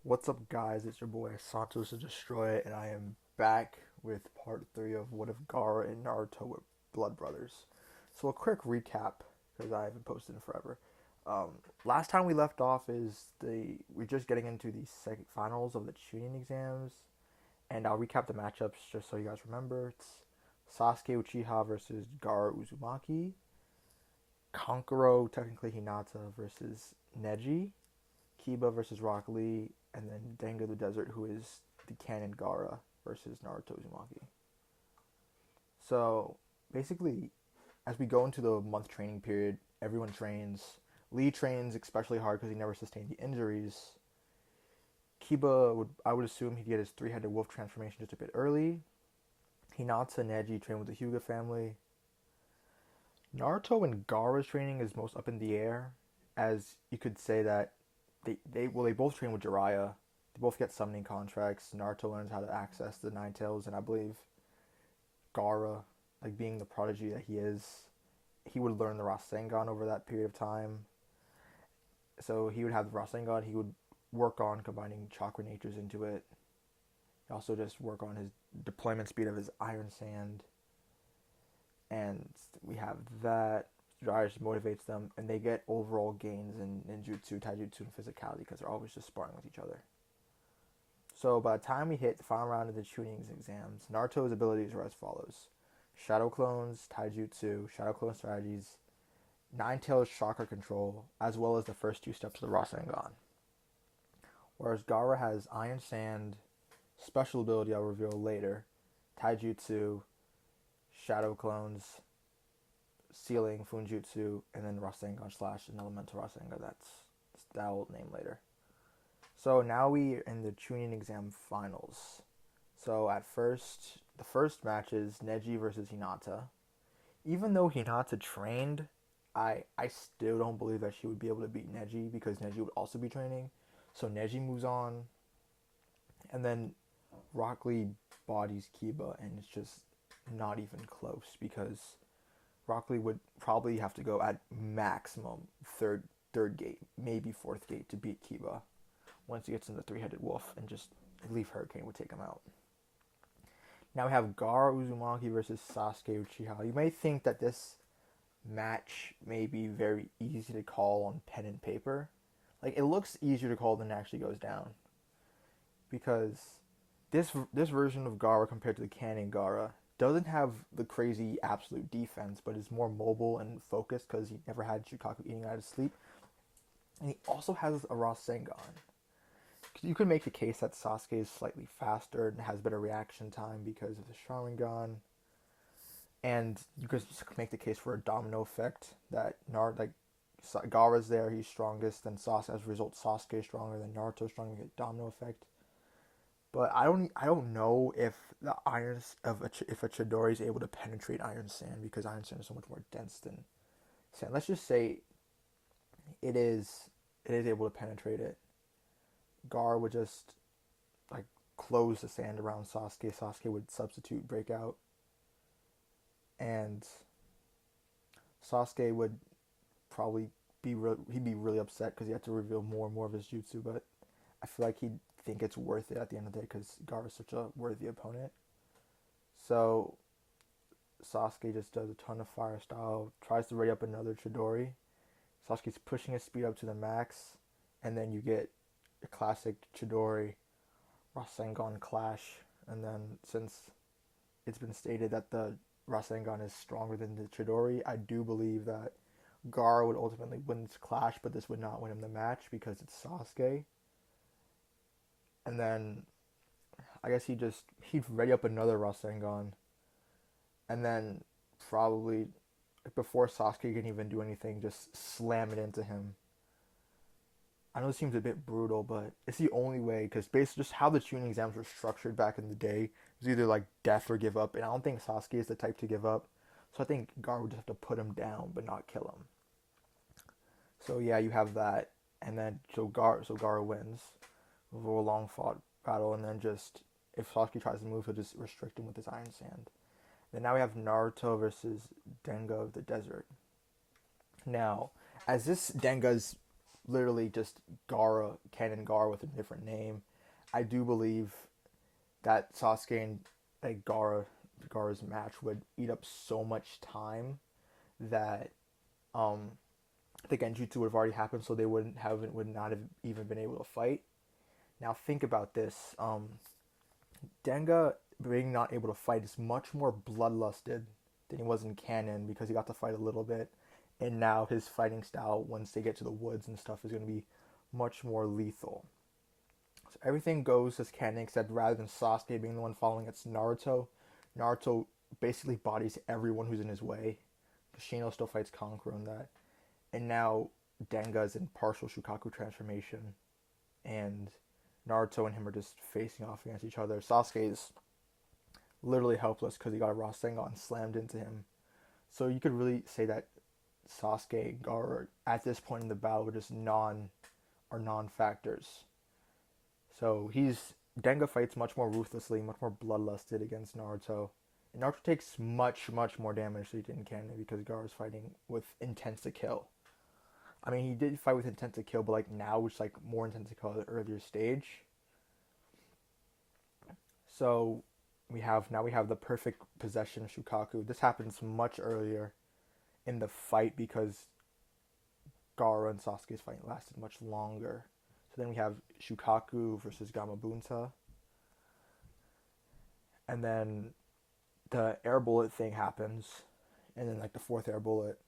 What's up, guys? It's your boy Santos to Destroy It, and I am back with part 3 of What If Gaara and Naruto were blood brothers. So, a quick recap, because I haven't posted in forever. Last time we left off is we're just getting into the second finals of the tuning exams, and I'll recap the matchups just so you guys remember. It's Sasuke Uchiha versus Gaara Uzumaki, Kankuro, technically Hinata, versus Neji, Kiba versus Rock Lee, and then Denga the Desert, who is the canon Gaara versus Naruto Uzumaki. So basically, as we go into the month training period, everyone trains. Lee trains especially hard because he never sustained the injuries. I would assume he'd get his three-headed wolf transformation just a bit early. Hinata and Neji train with the Hyuga family. Naruto and Gaara's training is most up in the air, as you could say that they both train with Jiraiya. They both get summoning contracts. Naruto learns how to access the Nine Tails, and I believe Gaara, like being the prodigy that he is, he would learn the Rasengan over that period of time. So he would have the Rasengan. He would work on combining chakra natures into it. He also just work on his deployment speed of his Iron Sand. And we have that. Jiraiya just motivates them, and they get overall gains in ninjutsu, taijutsu, and physicality because they're always just sparring with each other. So by the time we hit the final round of the tuning exams, Naruto's abilities are as follows: Shadow Clones, Taijutsu, Shadow Clone strategies, Nine Tails chakra control, as well as the first two steps of the Rasengan. Whereas Gaara has Iron Sand, special ability I'll reveal later, Taijutsu, Shadow Clones, Sealing, Funjutsu, and then Rasengan slash an Elemental Rasengan. That I'll name later. So now we in the tuning exam finals. So at first, the first match is Neji versus Hinata. Even though Hinata trained, I still don't believe that she would be able to beat Neji because Neji would also be training. So Neji moves on, and then Rock Lee bodies Kiba, and it's just not even close because Rock Lee would probably have to go at maximum third gate, maybe fourth gate to beat Kiba once he gets in the three-headed wolf, and just Leaf Hurricane would take him out. Now we have Gaara Uzumaki versus Sasuke Uchiha. You may think that this match may be very easy to call on pen and paper. Like, it looks easier to call than it actually goes down. Because this version of Gaara compared to the canon Gaara doesn't have the crazy absolute defense, but is more mobile and focused because he never had Shukaku eating out of sleep. And he also has a Rasengan. You could make the case that Sasuke is slightly faster and has better reaction time because of the Sharingan. And you could make the case for a domino effect that Gaara's there, he's strongest, and Sasuke, as a result, Sasuke is stronger, than Naruto's stronger, you get domino effect. But I don't know if if a Chidori is able to penetrate Iron Sand because Iron Sand is so much more dense than sand. Let's just say it is able to penetrate it. Gaara would just like close the sand around Sasuke. Sasuke would substitute breakout, and Sasuke would probably be really upset because he had to reveal more and more of his jutsu. But I feel like he'd think it's worth it at the end of the day because Gaara is such a worthy opponent. So Sasuke just does a ton of fire style, tries to ready up another Chidori. Sasuke's pushing his speed up to the max, and then you get a classic Chidori Rasengan clash. And then since it's been stated that the Rasengan is stronger than the Chidori, I do believe that Gaara would ultimately win this clash, but this would not win him the match because it's Sasuke. And then I guess he'd ready up another Rasengan, and then probably before Sasuke can even do anything, just slam it into him. I know this seems a bit brutal, but it's the only way because based just how the tuning exams were structured back in the day, it was either like death or give up, and I don't think Sasuke is the type to give up. So I think Gaara would just have to put him down but not kill him. So yeah, you have that, and then so Gaara wins over a long fought battle, and then just if Sasuke tries to move, he'll just restrict him with his Iron Sand. Then now we have Naruto versus Denga of the Desert. Now, as this Denga's literally just Gaara, canon Gaara with a different name. I do believe that Sasuke and Gaara's match would eat up so much time that um, the Genjutsu would have already happened, so they would not have even been able to fight. Now think about this. Denga being not able to fight is much more bloodlusted than he was in canon because he got to fight a little bit, and now his fighting style once they get to the woods and stuff is going to be much more lethal. So everything goes as canon except rather than Sasuke being the one following, it's Naruto. Naruto basically bodies everyone who's in his way. Kushino still fights Kankuro in that, and now Denga's in partial Shukaku transformation, and Naruto and him are just facing off against each other. Sasuke's literally helpless because he got a Rasengan slammed into him. So you could really say that Sasuke and Gaara at this point in the battle are just non-factors. So Denga fights much more ruthlessly, much more bloodlusted against Naruto. And Naruto takes much, much more damage than he did in canon because Gaara's fighting with intent to kill. I mean, he did fight with intent to kill, but like now it's like more intent to kill at an earlier stage. So we have the perfect possession of Shukaku. This happens much earlier in the fight because Gaara and Sasuke's fight lasted much longer. So then we have Shukaku versus Gamabunta. And then the air bullet thing happens. And then like the fourth air bullet.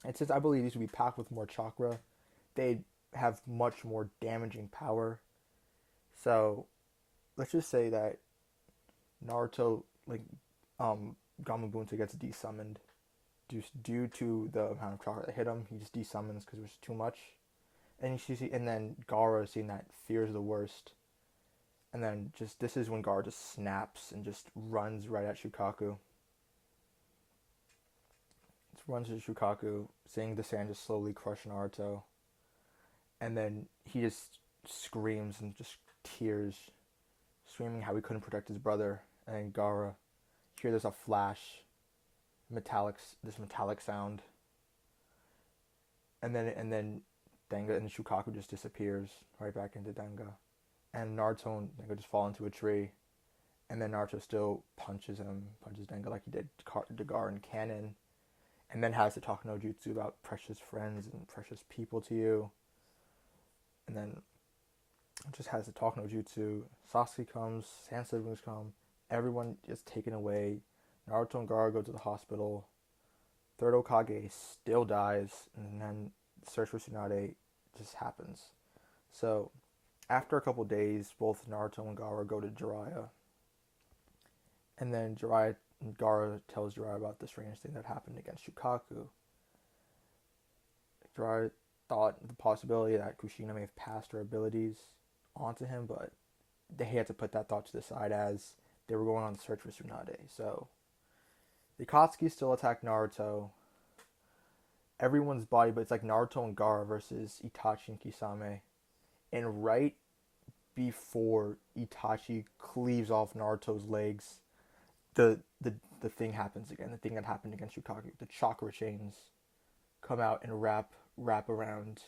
And since I believe these would be packed with more chakra, they'd have much more damaging power. So let's just say that Naruto, Gamabunta gets desummoned due to the amount of chakra that hit him. He just desummons because it was too much. And then Gaara, seeing that, fears the worst. And then this is when Gaara just snaps and just runs right at Shukaku. Runs to Shukaku, seeing the sand just slowly crush Naruto. And then he just screams and just tears, screaming how he couldn't protect his brother. And then Gaara, here there's a flash, this metallic sound. And then Denga and Shukaku just disappears right back into Denga. And Naruto and Denga just fall into a tree. And then Naruto still punches Denga like he did to Gaara in canon. And then has to talk no jutsu about precious friends and precious people to you. And then just has to talk no jutsu. Sasuke comes, Sand siblings come, everyone is taken away. Naruto and Gaara go to the hospital. Third Hokage still dies, and then the search for Tsunade just happens. So after a couple days, both Naruto and Gaara go to Jiraiya. And then Gaara tells Jiraiya about the strange thing that happened against Shukaku. Jiraiya thought the possibility that Kushina may have passed her abilities onto him, but they had to put that thought to the side as they were going on the search for Tsunade. So the Akatsuki still attack Naruto. Everyone's body, but it's like Naruto and Gaara versus Itachi and Kisame. And right before Itachi cleaves off Naruto's legs, the thing happens again. The thing that happened against Shukaku. The chakra chains come out and wrap around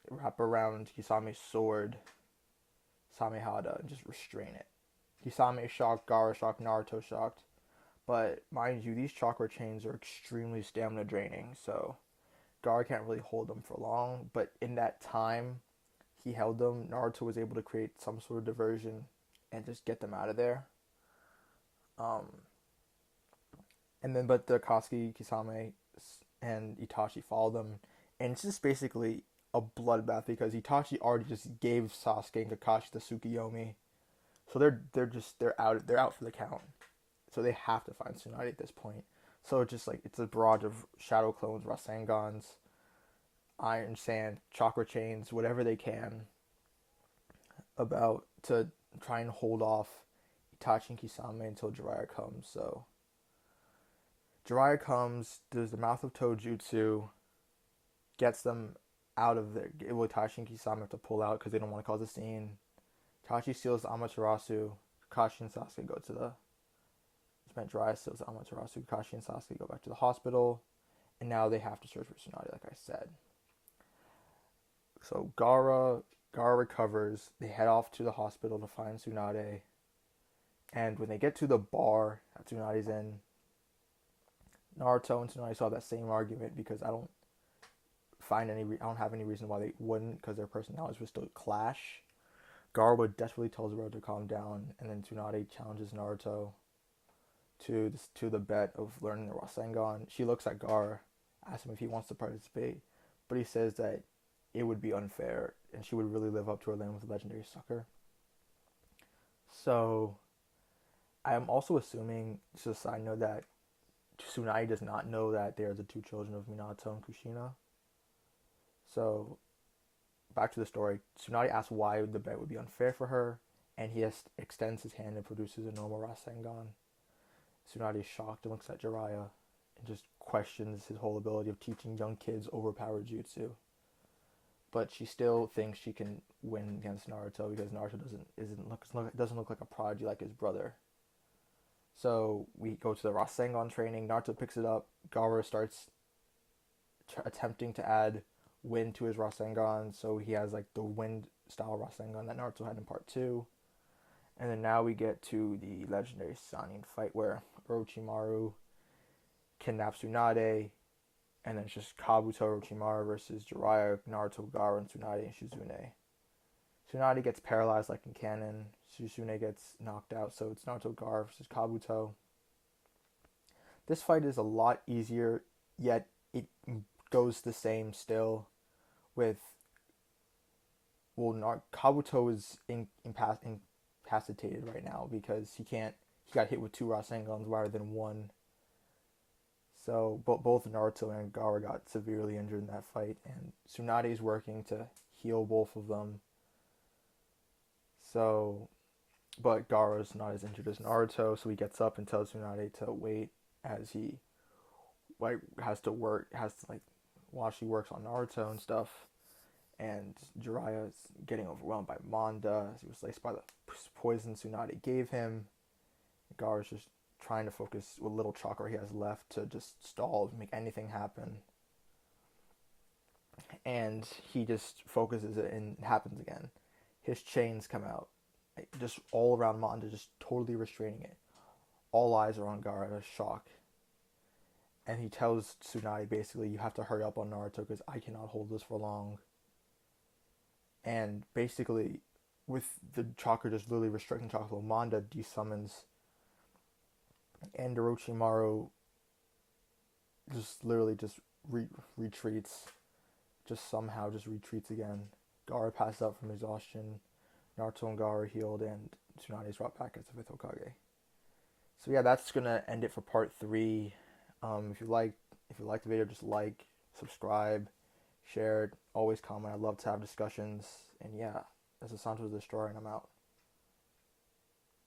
Kisame's sword, Samehada, and just restrain it. Kisame shocked, Gaara shocked, Naruto shocked. But mind you, these chakra chains are extremely stamina draining, so Gaara can't really hold them for long. But in that time he held them, Naruto was able to create some sort of diversion and just get them out of there. But the Akatsuki, Kisame, and Itachi follow them, and it's just basically a bloodbath because Itachi already just gave Sasuke and Kakashi the Tsukiyomi, so they're out for the count. So they have to find Tsunade at this point. So it's a barrage of shadow clones, Rasengans, Iron Sand, chakra chains, whatever they can, about to try and hold off Itachi and Kisame until Jiraiya comes. So Jiraiya comes, does the Mouth of Tojutsu, gets them out of there. Itachi and Kisame have to pull out because they don't want to cause a scene. Itachi steals Amaterasu. Kakashi and Sasuke go to the... Jiraiya steals Amaterasu. Kakashi and Sasuke go back to the hospital. And now they have to search for Tsunade, like I said. So Gaara recovers. They head off to the hospital to find Tsunade. And when they get to the bar that Tsunade's in, Naruto and Tsunade saw that same argument because I don't have any reason why they wouldn't, because their personalities would still clash. Gaara desperately tells Naruto to calm down, and then Tsunade challenges Naruto to the bet of learning the Rasengan. She looks at Gaara, asks him if he wants to participate, but he says that it would be unfair, and she would really live up to her name with a legendary sucker. So, I am also assuming, just a side note, that Tsunade does not know that they are the two children of Minato and Kushina. So, back to the story. Tsunade asks why the bet would be unfair for her, and he extends his hand and produces a normal Rasengan. Tsunade is shocked and looks at Jiraiya and just questions his whole ability of teaching young kids overpowered jutsu. But she still thinks she can win against Naruto because Naruto doesn't look like a prodigy like his brother. So we go to the Rasengan training. Naruto picks it up. Gaara starts attempting to add wind to his Rasengan, so he has like the wind style Rasengan that Naruto had in part 2. And then now we get to the legendary Sannin fight where Orochimaru kidnaps Tsunade, and then it's just Kabuto Orochimaru versus Jiraiya, Naruto, Gaara, and Tsunade and Shizune. Tsunade gets paralyzed like in canon. Shizune gets knocked out, so it's Naruto, Gaara versus Kabuto. This fight is a lot easier, yet it goes the same still with... Kabuto is incapacitated right now because he got hit with 2 Rasengans rather than 1. So both Naruto and Gaara got severely injured in that fight, and Tsunade is working to heal both of them. So, but Gaara's not as injured as Naruto, so he gets up and tells Tsunade to wait as he while she works on Naruto and stuff. And Jiraiya is getting overwhelmed by Manda as he was laced by the poison Tsunade gave him. Gaara's just trying to focus what little chakra he has left to just stall, make anything happen. And he just focuses it and it happens again. His chains come out, just all around Manda, just totally restraining it. All eyes are on Gaara in shock. And he tells Tsunade basically, you have to hurry up on Naruto because I cannot hold this for long. And basically, with the chakra just literally restricting chakra, Manda desummons, and Orochimaru just literally just retreats, just somehow just retreats again. Gaara passes out from exhaustion, Naruto and Gaara are healed, and Tsunade is brought back as the 5th Hokage. So yeah, that's gonna end it for part 3. If you liked the video, just like, subscribe, share it, always comment. I love to have discussions. And yeah, this is Santos the Destroyer, and I'm out.